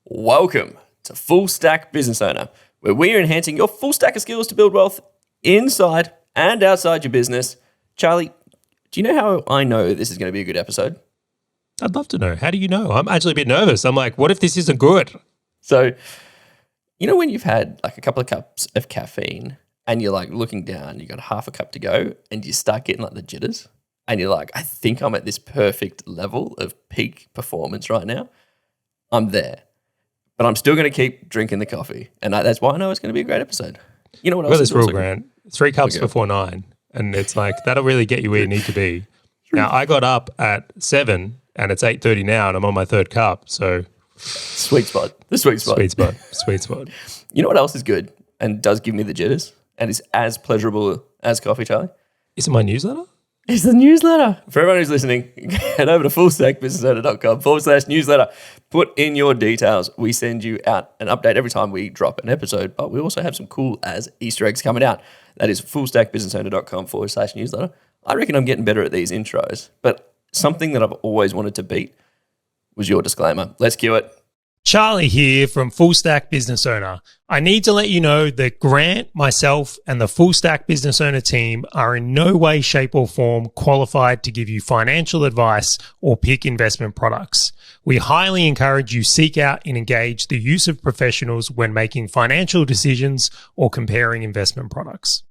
Welcome to Full Stack Business Owner, where we are enhancing your full stack of skills to build wealth inside and outside your business. Charley, do you know how I know this is going to be a good episode? I'd love to know. How do you know? I'm actually a bit nervous. I'm like, what if this isn't good? So, you know when you've had like a couple of cups of caffeine and you're like looking down, you got half a cup to go and you start getting like the jitters and you're like, I think I'm at this perfect level of peak performance right now. I'm there. But I'm still going to keep drinking the coffee. And that's why I know it's going to be a great episode. You know what else? Well, this rule, Grant, 3 cups before 9. And it's like, that'll really get you where you need to be. Now, I got up at 7 and it's 8:30 now and I'm on my 3rd cup. So sweet spot. The sweet spot. Sweet spot. You know what else is good and does give me the jitters and is as pleasurable as coffee, Charley? Is it my newsletter? It's the newsletter. For everyone who's listening, head over to fullstackbusinessowner.com/newsletter. Put in your details. We send you out an update every time we drop an episode, but we also have some cool as Easter eggs coming out. That is fullstackbusinessowner.com/newsletter. I reckon I'm getting better at these intros, but something that I've always wanted to beat was your disclaimer. Let's cue it. Charley here from Full Stack Business Owner. I need to let you know that Grant, myself, and the Full Stack Business Owner team are in no way, shape, or form qualified to give you financial advice or pick investment products. We highly encourage you seek out and engage the use of professionals when making financial decisions or comparing investment products.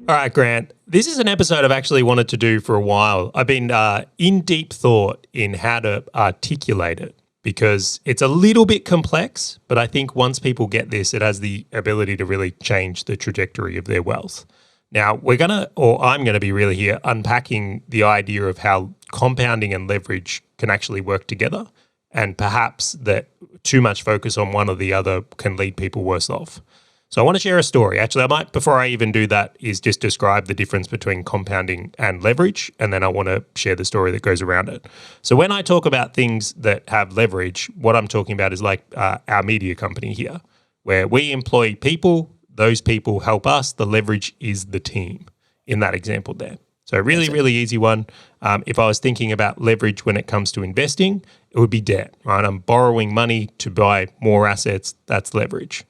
All right, Grant, this is an episode I've actually wanted to do for a while. I've been in deep thought in how to articulate it because it's a little bit complex, but I think once people get this, it has the ability to really change the trajectory of their wealth. Now, I'm going to be really here unpacking the idea of how compounding and leverage can actually work together, and perhaps that too much focus on one or the other can lead people worse off. So I want to share a story. Actually, I might, before I even do that, is just describe the difference between compounding and leverage, and then I want to share the story that goes around it. So when I talk about things that have leverage, what I'm talking about is like our media company here, where we employ people, those people help us, the leverage is the team in that example there. So really easy one. If I was thinking about leverage when it comes to investing, it would be debt, right? I'm borrowing money to buy more assets, that's leverage.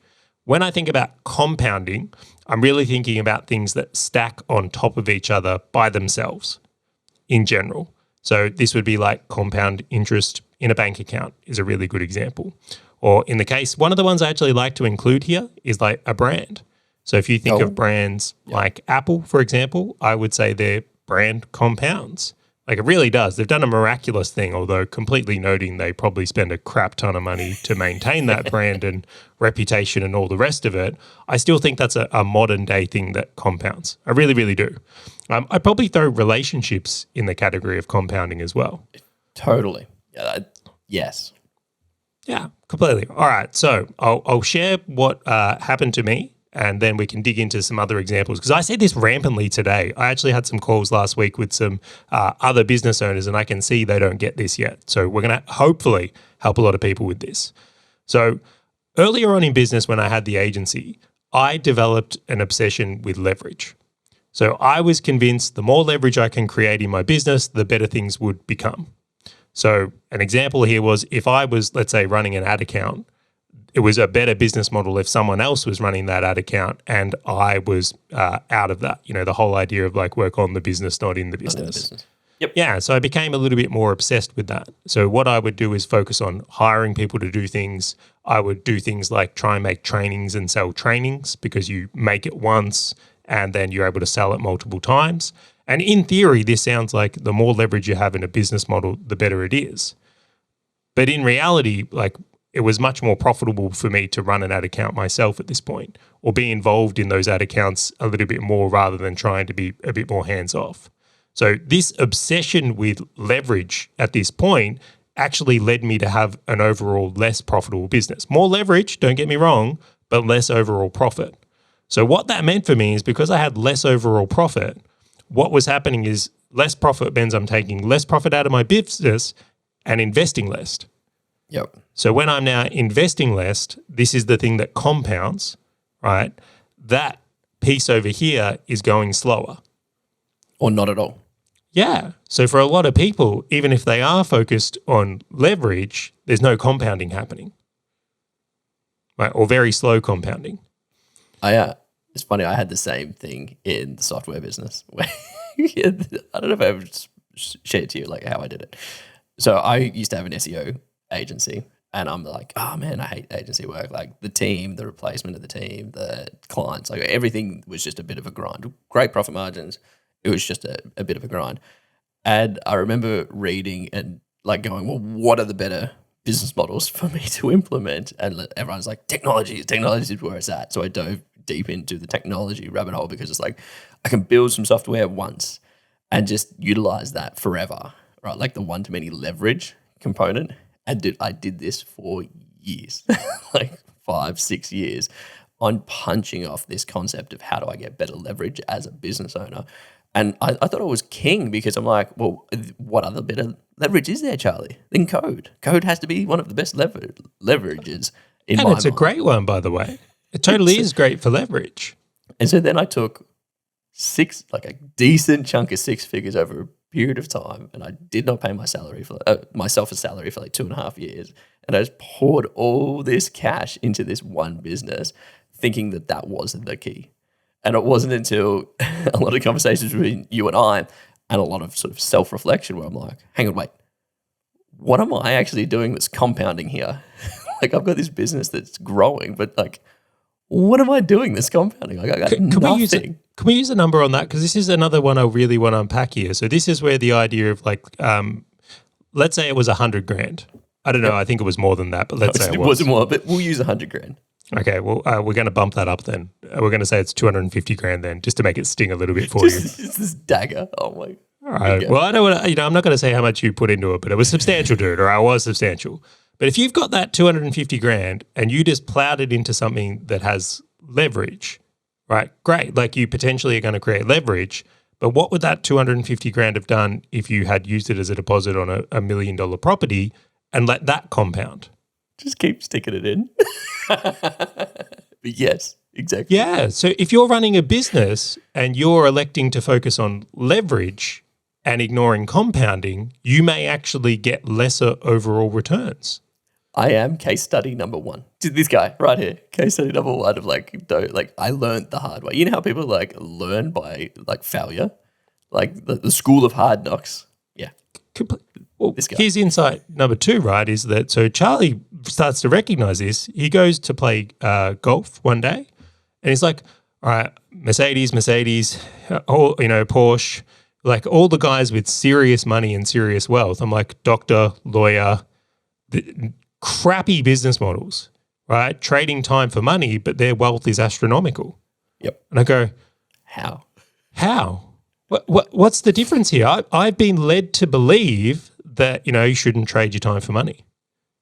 When I think about compounding, I'm really thinking about things that stack on top of each other by themselves in general. So this would be like compound interest in a bank account is a really good example. Or in the case, one of the ones I actually like to include here is like a brand. So if you think of brands like Apple, for example, I would say their brand compounds. Like it really does. They've done a miraculous thing, although completely noting they probably spend a crap ton of money to maintain that brand and reputation and all the rest of it. I still think that's a modern day thing that compounds. I really do. I'd probably throw relationships in the category of compounding as well. Totally. Yes. Yeah, completely. All right. So I'll share what happened to me, and then we can dig into some other examples. Because I see this rampantly today. I actually had some calls last week with some other business owners, and I can see they don't get this yet. So we're going to hopefully help a lot of people with this. So earlier on in business, when I had the agency, I developed an obsession with leverage. So I was convinced the more leverage I can create in my business, the better things would become. So an example here was if I was, let's say, running an ad account, it was a better business model if someone else was running that ad account and I was out of that. You know, the whole idea of like work on the business, not in the business. Yep. Yeah, so I became a little bit more obsessed with that. So what I would do is focus on hiring people to do things. I would do things like try and make trainings and sell trainings because you make it once and then you're able to sell it multiple times. And in theory, this sounds like the more leverage you have in a business model, the better it is. But in reality, like it was much more profitable for me to run an ad account myself at this point or be involved in those ad accounts a little bit more rather than trying to be a bit more hands-off. So this obsession with leverage at this point actually led me to have an overall less profitable business. More leverage, don't get me wrong, but less overall profit. So what that meant for me is because I had less overall profit, what was happening is less profit means I'm taking less profit out of my business and investing less. Yep. So when I'm now investing less, this is the thing that compounds, right? That piece over here is going slower. Or not at all. Yeah. So for a lot of people, even if they are focused on leverage, there's no compounding happening, right? Or very slow compounding. It's funny. I had the same thing in the software business. Where I don't know if I ever shared to you like how I did it. So I used to have an SEO agency, and I'm like, oh man, I hate agency work. Like the team, the replacement of the team, the clients, like everything was just a bit of a grind. Great profit margins. It was just a bit of a grind. And I remember reading and like going, well, what are the better business models for me to implement? And everyone's like, technology is where it's at. So I dove deep into the technology rabbit hole because it's like, I can build some software once and just utilize that forever, right? Like the one-to-many leverage component. And I did this for years, like 5-6 years on punching off this concept of how do I get better leverage as a business owner. And I thought I was king because I'm like, well, what other better leverage is there, Charlie, than code? Code has to be one of the best leverages in my mind. And it's a great one, by the way. It totally is great for leverage. And so then I took a decent chunk of 6 figures over a period of time, and I did not pay myself a salary for like 2.5 years. And I just poured all this cash into this one business thinking that was the key. And it wasn't until a lot of conversations between you and I and a lot of sort of self-reflection where I'm like, hang on, wait, what am I actually doing that's compounding here? Like I've got this business that's growing, but like, what am I doing that's compounding? Like I got nothing. Can we use a number on that? Because this is another one I really want to unpack here. So this is where the idea of like, let's say it was 100 grand. I don't know. I think it was more than that, but let's say it was. It wasn't more, but we'll use 100 grand. Okay, well, we're going to bump that up then. We're going to say it's 250 grand then, just to make it sting a little bit for you. It's this dagger. Oh my. All right. Okay. Well, I don't want to, I'm not going to say how much you put into it, but it was substantial, dude, or I was substantial. But if you've got that 250 grand and you just plowed it into something that has leverage, right? Great. Like you potentially are going to create leverage, but what would that 250 grand have done if you had used it as a deposit on a $1 million property and let that compound? Just keep sticking it in. But yes, exactly. Yeah. So if you're running a business and you're electing to focus on leverage and ignoring compounding, you may actually get lesser overall returns. I am case study number 1. This guy right here, case study number 1 of like I learned the hard way. You know how people like learn by like failure? Like the school of hard knocks. Yeah. Well, here's insight number 2, right, is that so Charlie starts to recognize this. He goes to play golf one day and he's like, all right, Mercedes, Porsche, like all the guys with serious money and serious wealth. I'm like doctor, lawyer, crappy business models, right? Trading time for money, but their wealth is astronomical. Yep. And I go, how? What's the difference here? I've been led to believe that, you shouldn't trade your time for money.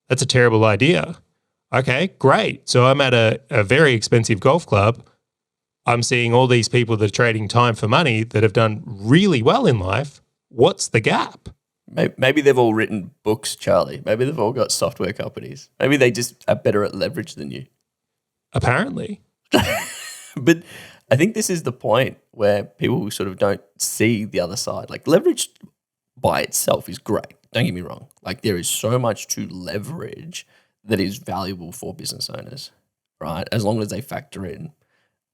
That's a terrible idea. Okay, great. So I'm at a very expensive golf club. I'm seeing all these people that are trading time for money that have done really well in life. What's the gap? Maybe they've all written books, Charlie. Maybe they've all got software companies. Maybe they just are better at leverage than you. Apparently. But I think this is the point where people sort of don't see the other side. Like leverage by itself is great. Don't get me wrong. Like there is so much to leverage that is valuable for business owners, right? As long as they factor in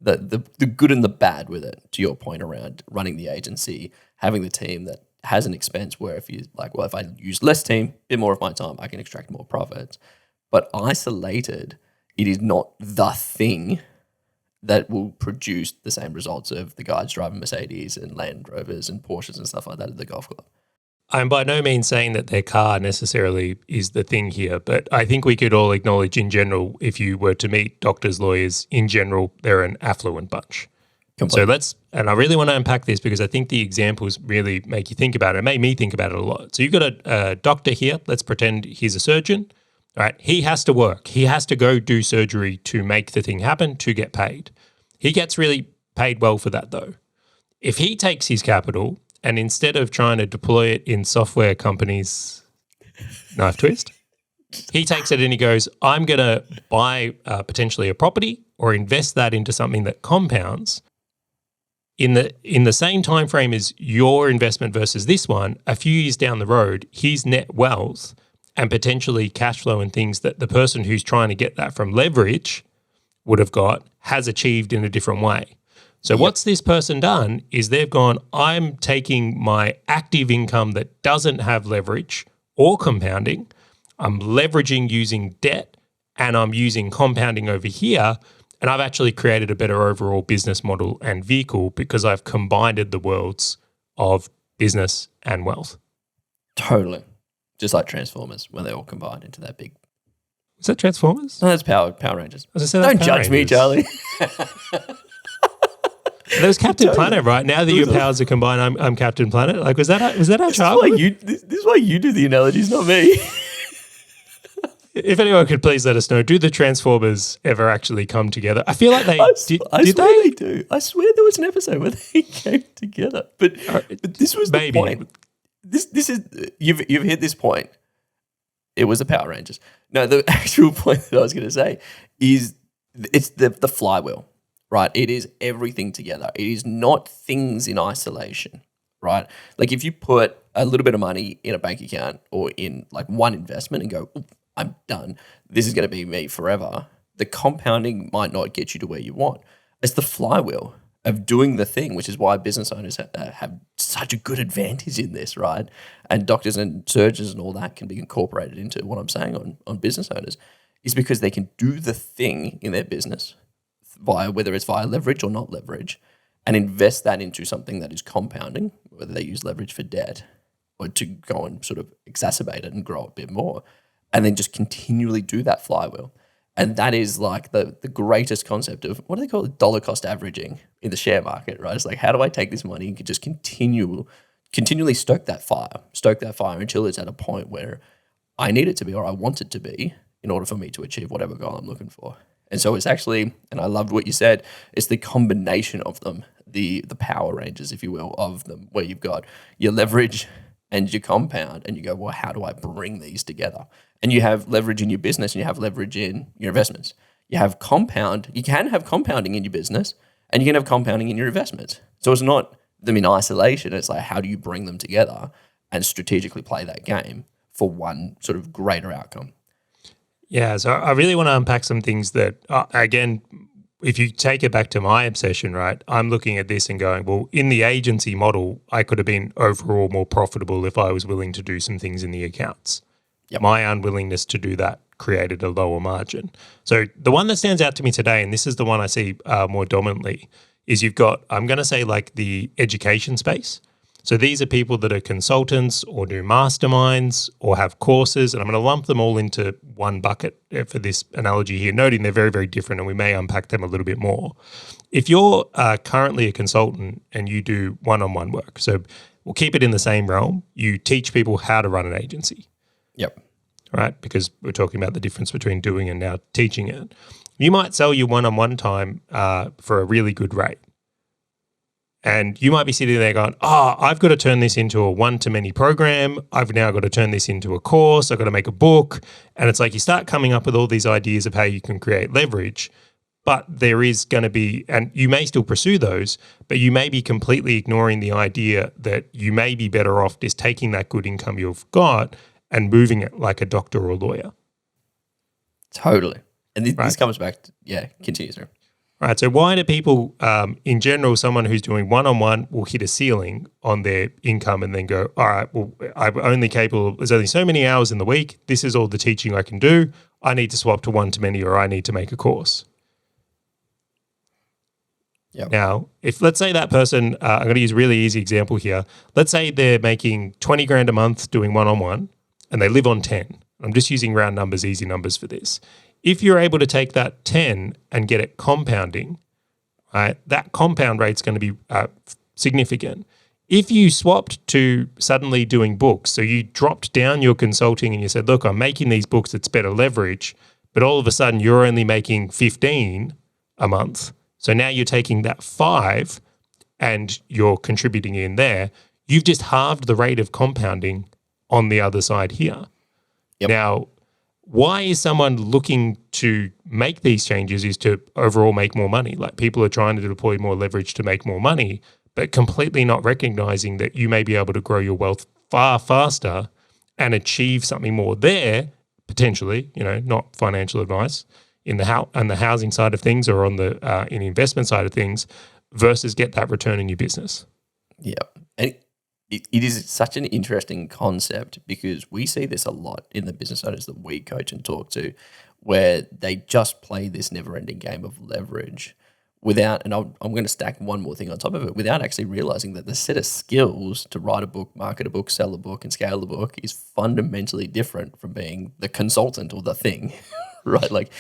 the good and the bad with it, to your point around running the agency, having the team that has an expense where if you like, well, if I use less team, a bit more of my time, I can extract more profits. But isolated, it is not the thing that will produce the same results of the guys driving Mercedes and Land Rovers and Porsches and stuff like that at the golf club. I'm by no means saying that their car necessarily is the thing here, but I think we could all acknowledge in general, if you were to meet doctors, lawyers, in general, they're an affluent bunch. Completely. So and I really want to unpack this because I think the examples really make you think about it. It made me think about it a lot. So you've got a doctor here. Let's pretend he's a surgeon. All right, he has to work. He has to go do surgery to make the thing happen, to get paid. He gets really paid well for that though. If he takes his capital and instead of trying to deploy it in software companies, knife twist, he takes it and he goes, I'm going to buy potentially a property or invest that into something that compounds. in the same time frame as your investment versus this one, a few years down the road, his net wealth and potentially cash flow and things that the person who's trying to get that from leverage would have got has achieved in a different way. So what's this person done is they've gone, I'm taking my active income that doesn't have leverage or compounding, I'm leveraging using debt, and I'm using compounding over here, and I've actually created a better overall business model and vehicle because I've combined the worlds of business and wealth. Totally. Just like Transformers, when they all combined into that big. Is that Transformers? No, that's Power Rangers. Don't judge me, Charlie. There was Captain Planet, right? Now that your powers are combined, I'm Captain Planet. Like, was that our childhood? This is why you do the analogies, not me. If anyone could please let us know, do the Transformers ever actually come together? I feel like they did. I swear they do. I swear there was an episode where they came together. But this was the point. This is you've hit this point. It was the Power Rangers. No, the actual point that I was going to say is it's the flywheel, right? It is everything together. It is not things in isolation, right? Like if you put a little bit of money in a bank account or in like one investment and go, I'm done. This is going to be me forever. The compounding might not get you to where you want. It's the flywheel of doing the thing, which is why business owners have such a good advantage in this, right? And doctors and surgeons and all that can be incorporated into what I'm saying on business owners, is because they can do the thing in their business whether it's via leverage or not leverage, and invest that into something that is compounding, whether they use leverage for debt or to go and sort of exacerbate it and grow a bit more, and then just continually do that flywheel. And that is like the greatest concept of, what do they call it? Dollar cost averaging in the share market, right? It's like, how do I take this money and just continually stoke that fire until it's at a point where I need it to be or I want it to be in order for me to achieve whatever goal I'm looking for. And so it's actually, and I loved what you said, it's the combination of them, the Power Rangers, if you will, of them, where you've got your leverage and your compound, and you go, well, how do I bring these together? And you have leverage in your business and you have leverage in your investments. You can have compounding in your business and you can have compounding in your investments. So it's not them in isolation. It's like, how do you bring them together and strategically play that game for one sort of greater outcome? Yeah, so I really want to unpack some things that, again, if you take it back to my obsession, right, I'm looking at this and going, well, in the agency model, I could have been overall more profitable if I was willing to do some things in the accounts. Yep. My unwillingness to do that created a lower margin. So the one that stands out to me today, and this is the one I see more dominantly, is you've got, I'm going to say like the education space. So these are people that are consultants or do masterminds or have courses, and I'm going to lump them all into one bucket for this analogy here, noting they're very, very different and we may unpack them a little bit more. If you're currently a consultant and you do one-on-one work, so we'll keep it in the same realm, you teach people how to run an agency. Yep. Right? Because we're talking about the difference between doing and now teaching it. You might sell your one-on-one time for a really good rate. And you might be sitting there going, I've got to turn this into a one-to-many program. I've now got to turn this into a course. I've got to make a book. And it's like you start coming up with all these ideas of how you can create leverage, but there is going to be, and you may still pursue those, but you may be completely ignoring the idea that you may be better off just taking that good income you've got and moving it like a doctor or a lawyer. Totally. And this comes back to, continue, sir. Right. So why do people, in general, someone who's doing one-on-one will hit a ceiling on their income and then go, all right, well, there's only so many hours in the week. This is all the teaching I can do. I need to swap to one-to-many or I need to make a course. Yep. Now, if let's say that person, I'm going to use a really easy example here. Let's say they're making 20 grand a month doing one-on-one and they live on 10. I'm just using round numbers, easy numbers for this. If you're able to take that 10 and get it compounding, right, that compound rate's going to be significant. If you swapped to suddenly doing books, so you dropped down your consulting and you said, look, I'm making these books, it's better leverage, but all of a sudden you're only making 15 a month. So now you're taking that 5 and you're contributing in there. You've just halved the rate of compounding on the other side here. Yep. Now, why is someone looking to make these changes is to overall make more money. Like people are trying to deploy more leverage to make more money, but completely not recognizing that you may be able to grow your wealth far faster and achieve something more there, potentially, not financial advice, in the housing side of things or on the in investment side of things, versus get that return in your business. Yeah. And it is such an interesting concept because we see this a lot in the business owners that we coach and talk to, where they just play this never-ending game of leverage without, and I'm going to stack one more thing on top of it, without actually realizing that the set of skills to write a book, market a book, sell a book, and scale a book is fundamentally different from being the consultant or the thing, right? Like,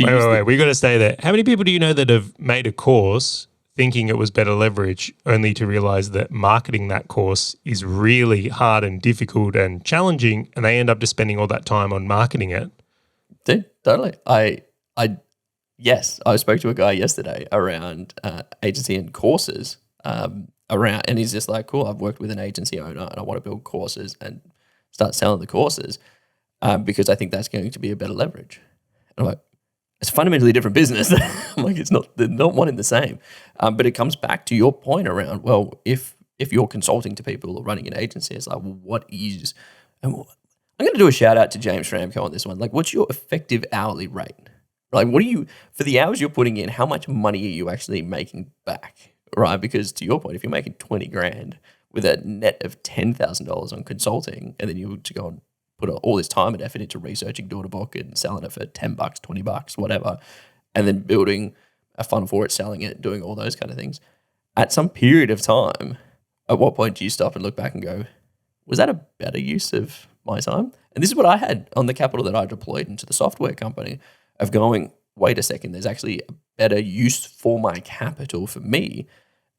wait, we got to stay there. How many people do you know that have made a course thinking it was better leverage, only to realize that marketing that course is really hard and difficult and challenging, and they end up just spending all that time on marketing it? Dude, totally. Yes, I spoke to a guy yesterday around agency and courses around, and he's just like, cool, I've worked with an agency owner and I want to build courses and start selling the courses because I think that's going to be a better leverage. And I'm like, it's a fundamentally different business. I'm like, they're not one and the same. But it comes back to your point around, well, if you're consulting to people or running an agency, it's like, well, what is, and I'm going to do a shout out to James Ramco on this one. Like, what's your effective hourly rate? Like, what are you, for the hours you're putting in, how much money are you actually making back, right? Because to your point, if you're making 20 grand with a net of $10,000 on consulting, and then you to go and put all this time and effort into researching door to book and selling it for $10, $20, whatever, and then building a funnel for it, selling it, doing all those kind of things. At some period of time, at what point do you stop and look back and go, was that a better use of my time? And this is what I had on the capital that I deployed into the software company of going, wait a second, there's actually a better use for my capital for me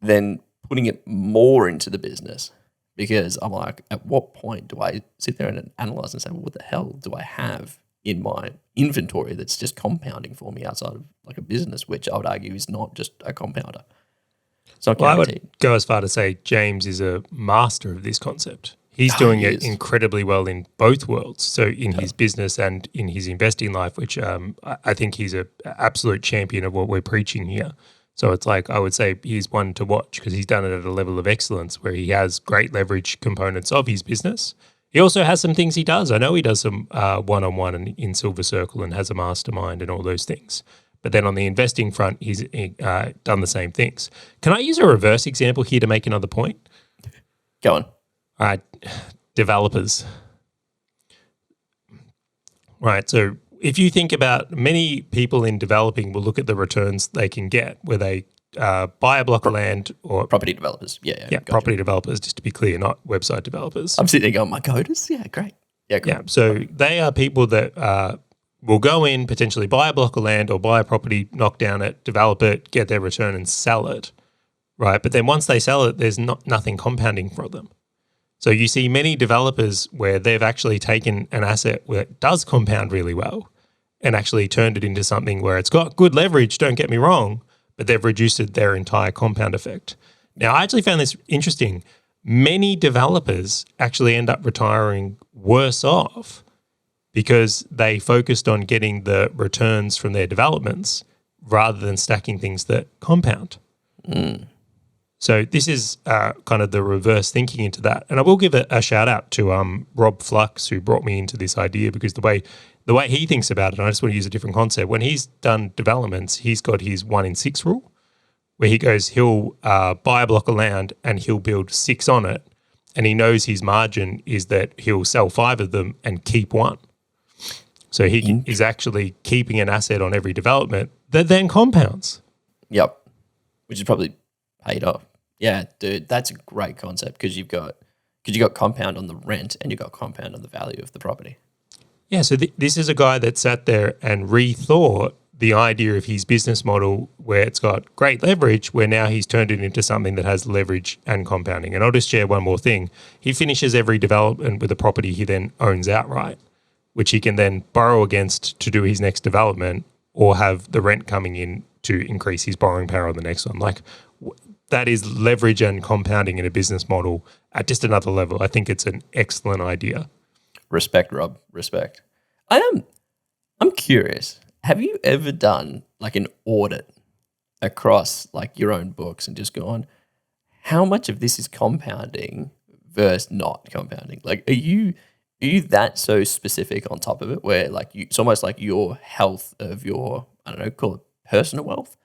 than putting it more into the business. Because I'm like, at what point do I sit there and analyze and say, well, what the hell do I have in my inventory that's just compounding for me outside of like a business, which I would argue is not just a compounder. It's not guaranteed. I would go as far to say James is a master of this concept. He's doing it incredibly well in both worlds. So in his business and in his investing life, which I think he's an absolute champion of what we're preaching here. So it's like, I would say he's one to watch because he's done it at a level of excellence where he has great leverage components of his business. He also has some things he does. I know he does some one-on-one in Silver Circle and has a mastermind and all those things. But then on the investing front, he's done the same things. Can I use a reverse example here to make another point? Go on. All right, developers. Right, so if you think about many people in developing will look at the returns they can get where they buy a block of land or... Property developers, yeah. Yeah, property developers, just to be clear, not website developers. I'm sitting there going, my coders? Yeah, great. Yeah, cool. Yeah, so they are people that will go in, potentially buy a block of land or buy a property, knock down it, develop it, get their return and sell it, right? But then once they sell it, there's nothing compounding for them. So you see many developers where they've actually taken an asset where it does compound really well and actually turned it into something where it's got good leverage, don't get me wrong, but they've reduced their entire compound effect. Now, I actually found this interesting. Many developers actually end up retiring worse off because they focused on getting the returns from their developments rather than stacking things that compound. So this is kind of the reverse thinking into that. And I will give a shout out to Rob Flux, who brought me into this idea, because the way he thinks about it, and I just want to use a different concept, when he's done developments, he's got his 1 in 6 rule, where he goes, he'll buy a block of land and he'll build 6 on it. And he knows his margin is that he'll sell 5 of them and keep 1. So he is actually keeping an asset on every development that then compounds. Yep, which is probably paid off. Yeah, dude, that's a great concept because you got compound on the rent and you got compound on the value of the property. Yeah, so this is a guy that sat there and rethought the idea of his business model where it's got great leverage, where now he's turned it into something that has leverage and compounding. And I'll just share one more thing. He finishes every development with a property he then owns outright, which he can then borrow against to do his next development or have the rent coming in to increase his borrowing power on the next one. Like, that is leverage and compounding in a business model at just another level. I think it's an excellent idea. Respect, Rob. Respect. I I'm curious. Have you ever done like an audit across like your own books and just gone, how much of this is compounding versus not compounding? Like, are you that so specific on top of it where like it's almost like your health of your, I don't know, call it personal wealth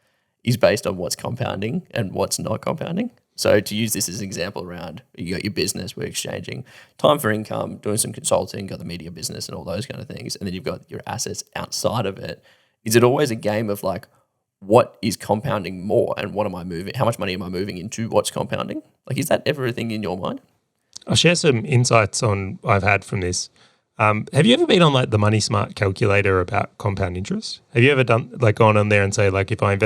is based on what's compounding and what's not compounding? So to use this as an example around, you got your business, we're exchanging time for income, doing some consulting, got the media business and all those kind of things. And then you've got your assets outside of it. Is it always a game of like, what is compounding more and what am I moving? How much money am I moving into what's compounding? Like, is that ever a thing in your mind? I'll share some insights on I've had from this. Have you ever been on like the Money Smart calculator about compound interest? Have you ever done like gone on there and say like if I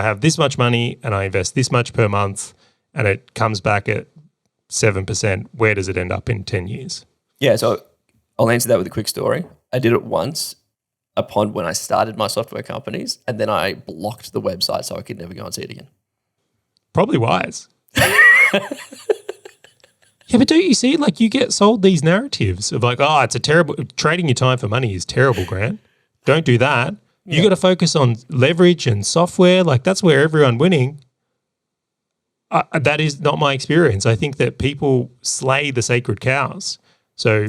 have this much money and I invest this much per month and it comes back at 7%, where does it end up in 10 years? Yeah, so I'll answer that with a quick story. I did it once upon when I started my software companies, and then I blocked the website so I could never go and see it again. Probably wise. Yeah, but don't you see, like you get sold these narratives of like, oh, it's a terrible, trading your time for money is terrible, Grant. Don't do that. Yeah. You got to focus on leverage and software. Like that's where everyone's winning. That is not my experience. I think that people slay the sacred cows. So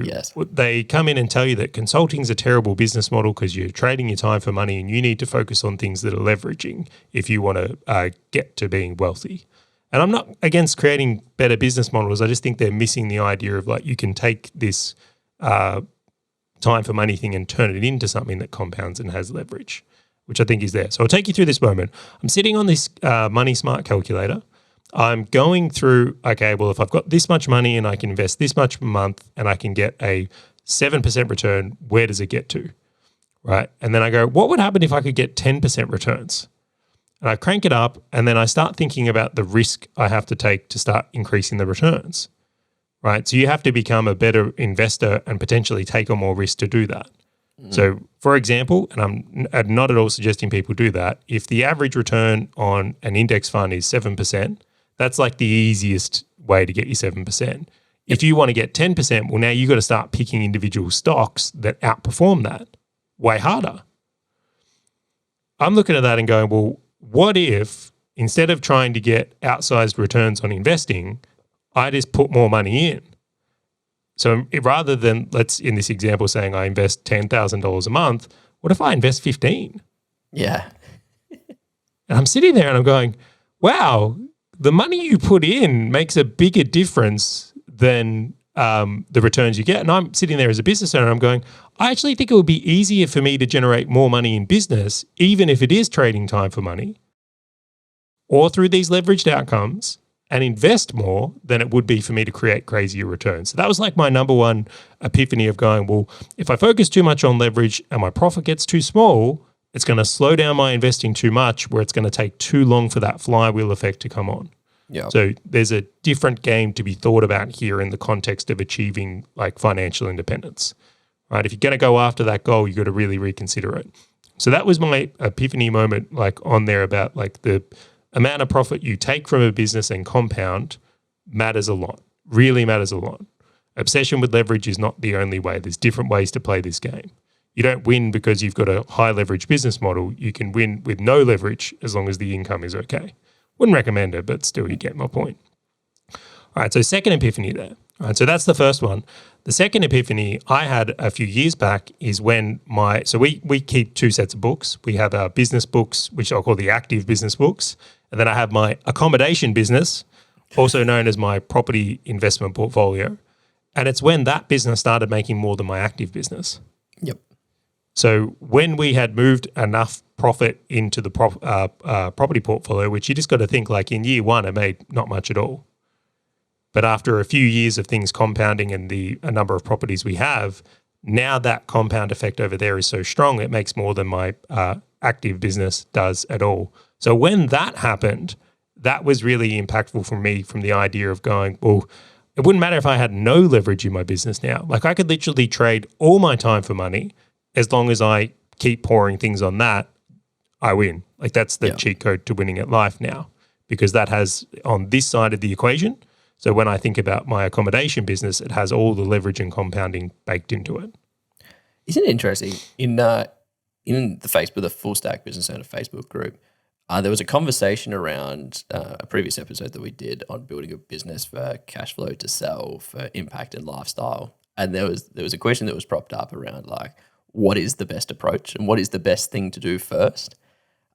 they come in and tell you that consulting is a terrible business model because you're trading your time for money and you need to focus on things that are leveraging if you want to get to being wealthy. And I'm not against creating better business models. I just think they're missing the idea of like you can take this time for money thing and turn it into something that compounds and has leverage, which I think is there. So I'll take you through this moment. I'm sitting on this Money Smart calculator. I'm going through, okay, well, if I've got this much money and I can invest this much per month and I can get a 7% return, where does it get to, right? And then I go, what would happen if I could get 10% returns? And I crank it up and then I start thinking about the risk I have to take to start increasing the returns, right? So you have to become a better investor and potentially take on more risk to do that. So for example, and I'm not at all suggesting people do that, if the average return on an index fund is 7%, that's like the easiest way to get you 7%. If you want to get 10%, well, now you got to start picking individual stocks that outperform that way harder. I'm looking at that and going, well, what if instead of trying to get outsized returns on investing, I just put more money in? So rather than, let's in this example saying I invest $10,000 a month, what if I invest 15? Yeah. And I'm sitting there and I'm going, wow, the money you put in makes a bigger difference than the returns you get. And I'm sitting there as a business owner, I'm going, I actually think it would be easier for me to generate more money in business, even if it is trading time for money, or through these leveraged outcomes, and invest more than it would be for me to create crazier returns. So that was like my number one epiphany of going, well, if I focus too much on leverage and my profit gets too small, it's going to slow down my investing too much where it's going to take too long for that flywheel effect to come on. Yeah. So there's a different game to be thought about here in the context of achieving like financial independence, right? If you're going to go after that goal, you got to really reconsider it. So that was my epiphany moment, like on there about like the amount of profit you take from a business and compound matters a lot, really matters a lot. Obsession with leverage is not the only way. There's different ways to play this game. You don't win because you've got a high leverage business model. You can win with no leverage as long as the income is okay. Wouldn't recommend it, but still you get my point. All right, so second epiphany there. All right, so that's the first one. The second epiphany I had a few years back is when we keep two sets of books. We have our business books, which I'll call the active business books. And then I have my accommodation business, also known as my property investment portfolio. And it's when that business started making more than my active business. Yep. So when we had moved enough profit into the property portfolio, which you just got to think like in year one, it made not much at all. But after a few years of things compounding and a number of properties we have, now that compound effect over there is so strong, it makes more than my active business does at all. So when that happened, that was really impactful for me from the idea of going, well, it wouldn't matter if I had no leverage in my business now. Like I could literally trade all my time for money. As long as I keep pouring things on that, I win. Like that's the cheat code to winning at life now, because that has on this side of the equation. So when I think about my accommodation business, it has all the leverage and compounding baked into it. Isn't it interesting? in the Full Stack Business Owner Facebook group, there was a conversation around a previous episode that we did on building a business for cash flow to sell, for impact and lifestyle. And there was a question that was propped up around like, what is the best approach and what is the best thing to do first?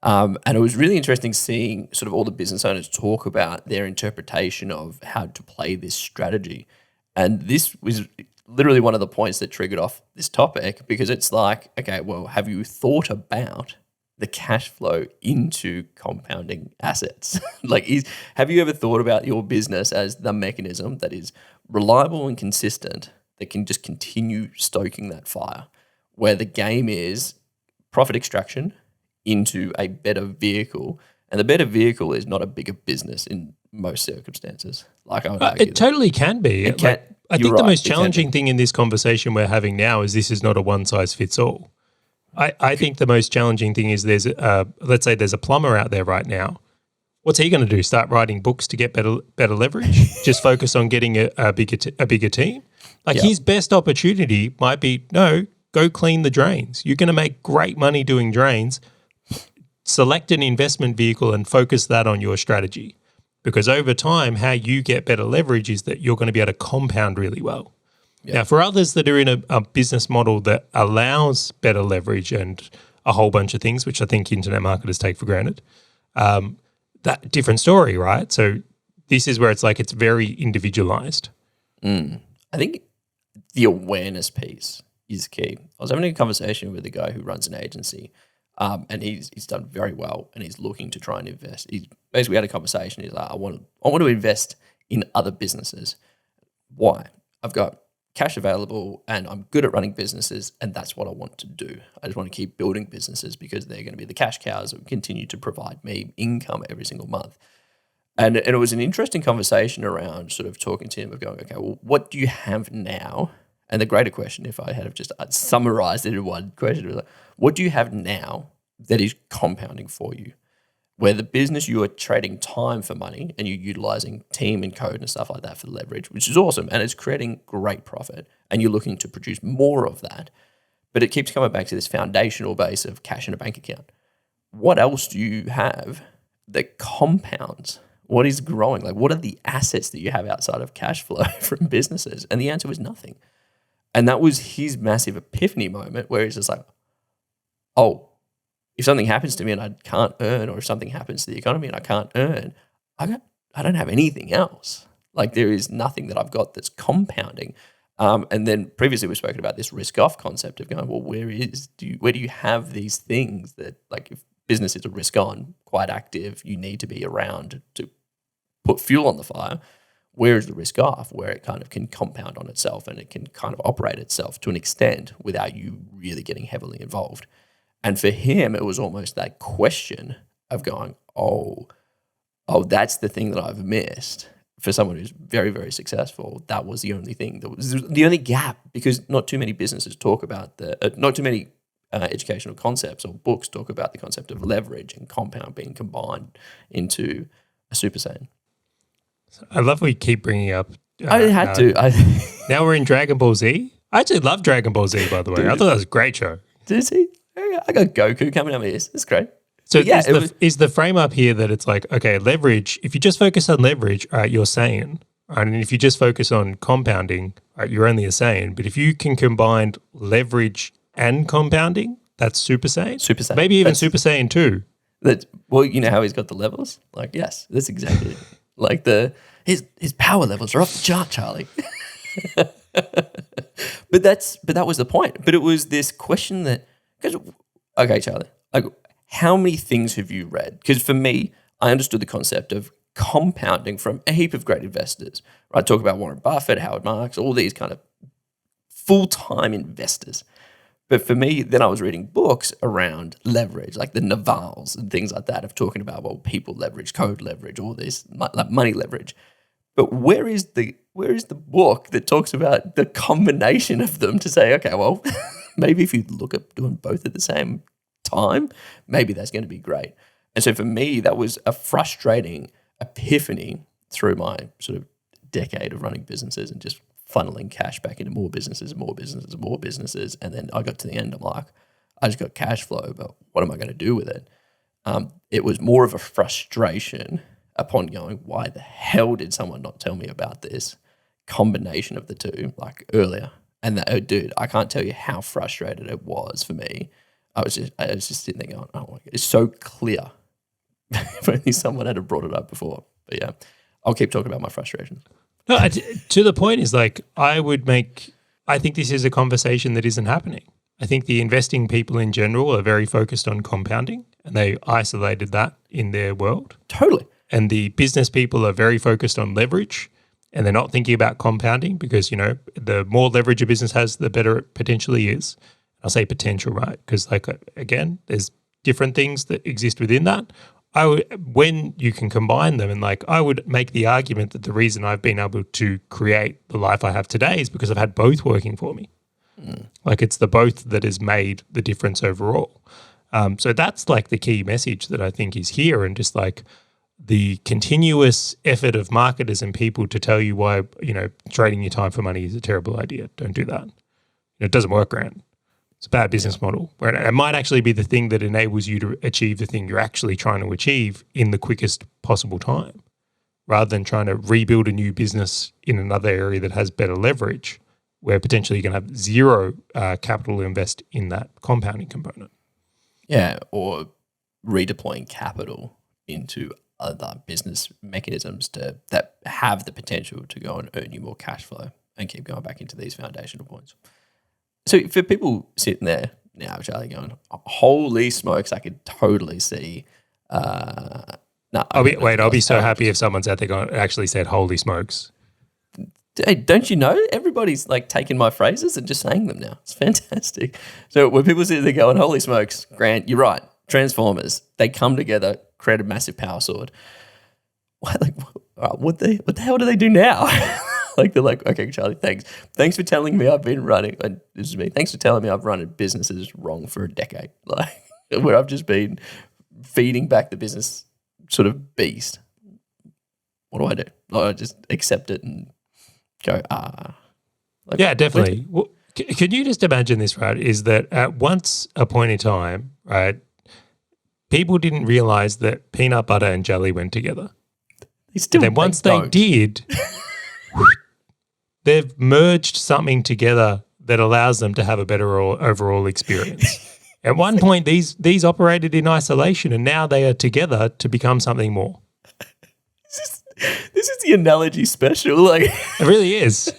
And it was really interesting seeing sort of all the business owners talk about their interpretation of how to play this strategy. And this was literally one of the points that triggered off this topic, because it's like, okay, well, have you thought about the cash flow into compounding assets? Have you ever thought about your business as the mechanism that is reliable and consistent, that can just continue stoking that fire, where the game is profit extraction into a better vehicle, and the better vehicle is not a bigger business in most circumstances. Like I would argue, it totally can be. It can, I think the most challenging thing in this conversation we're having now is this is not a one size fits all. I think the most challenging thing is let's say there's a plumber out there right now. What's he going to do? Start writing books to get better leverage? Just focus on getting a bigger team? His best opportunity might be, no, go clean the drains. You're going to make great money doing drains. Select an investment vehicle and focus that on your strategy. Because over time, how you get better leverage is that you're going to be able to compound really well. Yeah. Now, for others that are in a business model that allows better leverage and a whole bunch of things, which I think internet marketers take for granted, that different story, right? So this is where it's like it's very individualized. I think the awareness piece is key. I was having a conversation with a guy who runs an agency, and he's done very well, and he's looking to try and invest. He's basically had a conversation. He's like, I want to invest in other businesses. Why? I've got cash available and I'm good at running businesses, and that's what I want to do. I just want to keep building businesses because they're going to be the cash cows that continue to provide me income every single month. And it was an interesting conversation around sort of talking to him of going, okay, well, what do you have now? And the greater question, if I had have just summarized it in one question, was like, what do you have now that is compounding for you? Where the business, you are trading time for money and you're utilizing team and code and stuff like that for leverage, which is awesome. And it's creating great profit and you're looking to produce more of that. But it keeps coming back to this foundational base of cash in a bank account. What else do you have that compounds? What is growing? Like, what are the assets that you have outside of cash flow from businesses? And the answer was nothing. And that was his massive epiphany moment where he's just like, oh, if something happens to me and I can't earn, or if something happens to the economy and I can't earn, I don't have anything else. Like, there is nothing that I've got that's compounding. And then previously we've spoken about this risk off concept of going, well, where do you have these things that, like, if business is a risk on, quite active, you need to be around to put fuel on the fire. Where is the risk off, where it kind of can compound on itself and it can kind of operate itself to an extent without you really getting heavily involved? And for him, it was almost that question of going, oh, that's the thing that I've missed. For someone who's very, very successful, that was the only thing, that was the only gap, because not too many businesses talk about not too many educational concepts or books talk about the concept of leverage and compound being combined into a Super Saiyan. I love we keep bringing up. I had to. Now we're in Dragon Ball Z. I actually love Dragon Ball Z, by the way. Dude, I thought that was a great show. Did you see? I got Goku coming out of this. That's great. So yeah, is the frame up here that it's like, okay, leverage, if you just focus on leverage, all right, you're Saiyan. Right? And if you just focus on compounding, all right, you're only a Saiyan. But if you can combine leverage and compounding, that's Super Saiyan. Super Saiyan. Maybe even Super Saiyan 2. Well, you know how he's got the levels? Like, yes, that's exactly like his power levels are off the chart, Charley. But that was the point. But it was this question that, okay, Charley, like, how many things have you read? Because for me, I understood the concept of compounding from a heap of great investors. Right? Talk about Warren Buffett, Howard Marks, all these kind of full-time investors. But for me, then I was reading books around leverage, like the Navals and things like that, of talking about, well, people leverage, code leverage, all this, like money leverage. But where is the book that talks about the combination of them to say, okay, well, maybe if you look at doing both at the same time, maybe that's going to be great. And so for me, that was a frustrating epiphany through my sort of decade of running businesses and just funneling cash back into more businesses. And then I got to the end, I'm like, I just got cash flow, but what am I going to do with it? It was more of a frustration upon going, why the hell did someone not tell me about this combination of the two like earlier? And that, oh, dude, I can't tell you how frustrated it was for me. I was just sitting there going, oh my God, it's so clear. If only someone had brought it up before. But yeah, I'll keep talking about my frustrations. No, to the point is like I think this is a conversation that isn't happening. I think the investing people in general are very focused on compounding and they isolated that in their world. Totally. And the business people are very focused on leverage and they're not thinking about compounding because, the more leverage a business has, the better it potentially is. I'll say potential, right? Because like, again, there's different things that exist within that. When you can combine them and like, I would make the argument that the reason I've been able to create the life I have today is because I've had both working for me. Like it's the both that has made the difference overall. So that's like the key message that I think is here, and just like the continuous effort of marketers and people to tell you why, trading your time for money is a terrible idea. Don't do that. It doesn't work, Grant. It's a bad business model. Where it might actually be the thing that enables you to achieve the thing you're actually trying to achieve in the quickest possible time, rather than trying to rebuild a new business in another area that has better leverage, where potentially you're going to have zero capital to invest in that compounding component. Yeah, or redeploying capital into other business mechanisms that have the potential to go and earn you more cash flow and keep going back into these foundational points. So for people sitting there now, Charlie, going, holy smokes, I could totally see. I'll be so happy if someone's out there actually said, holy smokes. Hey, don't you know? Everybody's like taking my phrases and just saying them now. It's fantastic. So when people sit there going, holy smokes, Grant, you're right. Transformers, they come together, create a massive power sword. What the hell do they do now? Like they're like, okay, Charlie, thanks. Thanks for telling me I've been running. This is me. Thanks for telling me I've run businesses wrong for a decade. Like where I've just been feeding back the business sort of beast. What do I do? I just accept it and go, yeah, definitely. Well, can you just imagine this, right? Is that at once a point in time, right, people didn't realize that peanut butter and jelly went together. And then once they did, they've merged something together that allows them to have a better overall experience. At one point, these operated in isolation, and now they are together to become something more. This is the analogy special. Like it really is.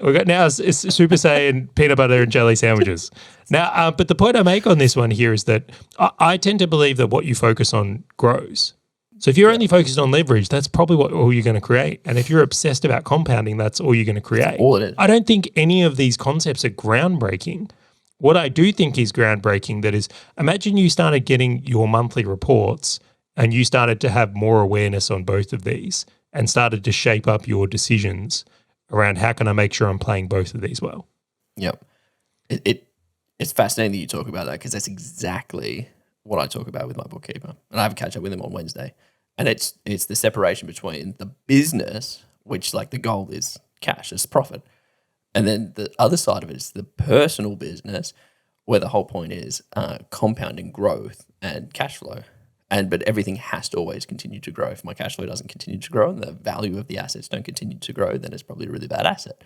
We got now it's Super Saiyan peanut butter and jelly sandwiches. Now, but the point I make on this one here is that I tend to believe that what you focus on grows. So if you're only focused on leverage, that's probably all you're going to create. And if you're obsessed about compounding, that's all you're going to create. That's all it is. I don't think any of these concepts are groundbreaking. What I do think is groundbreaking, that is, imagine you started getting your monthly reports and you started to have more awareness on both of these and started to shape up your decisions around how can I make sure I'm playing both of these well. Yep. It's fascinating that you talk about that, because that's exactly what I talk about with my bookkeeper. And I have a catch up with him on Wednesday. And it's the separation between the business, which like the goal is cash, is profit. And then the other side of it is the personal business, where the whole point is compounding growth and cash flow. But everything has to always continue to grow. If my cash flow doesn't continue to grow and the value of the assets don't continue to grow, then it's probably a really bad asset.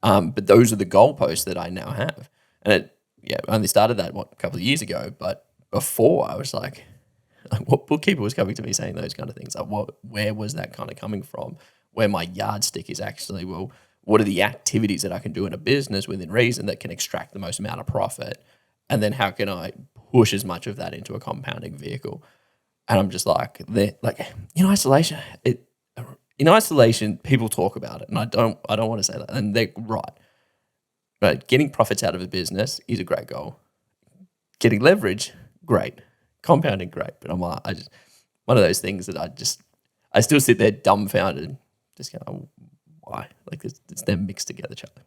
But those are the goalposts that I now have. And I only started that, a couple of years ago. But before, I was like, what bookkeeper was coming to me saying those kind of things? Like, where was that kind of coming from? Where my yardstick is actually, well, what are the activities that I can do in a business within reason that can extract the most amount of profit? And then how can I push as much of that into a compounding vehicle? And I'm just like, in isolation, people talk about it, and I don't want to say that, and they're right. But getting profits out of a business is a great goal. Getting leverage, great. Compounding, great. But I'm like, one of those things that I still sit there dumbfounded, just going, oh, why? Like it's them mixed together, Charlie.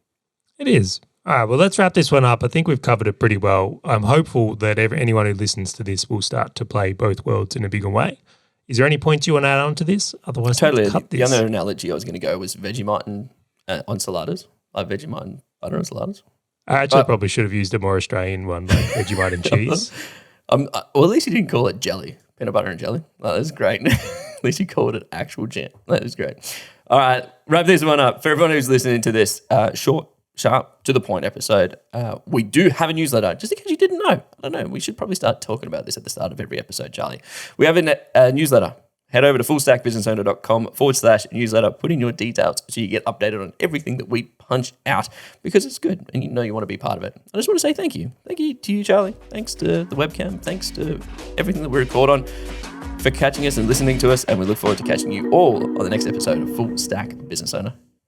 It is. All right, well, let's wrap this one up. I think we've covered it pretty well. I'm hopeful that anyone who listens to this will start to play both worlds in a bigger way. Is there any points you want to add on to this? Otherwise, totally. Cut this. The other analogy I was going to go was Vegemite on saladas, like Vegemite and butter on saladas. I actually probably should have used a more Australian one, like Vegemite and cheese. Well, at least you didn't call it jelly, peanut butter and jelly. That was great. At least you called it actual jam. That was great. All right, wrap this one up. For everyone who's listening to this short, sharp, to the point episode, we do have a newsletter. Just in case you didn't know. I don't know. We should probably start talking about this at the start of every episode, Charlie. We have a newsletter. Head over to fullstackbusinessowner.com/newsletter. Put in your details so you get updated on everything that we punch out because it's good and you know you want to be part of it. I just want to say thank you. Thank you to you, Charlie. Thanks to the webcam. Thanks to everything that we record on for catching us and listening to us. And we look forward to catching you all on the next episode of Full Stack Business Owner.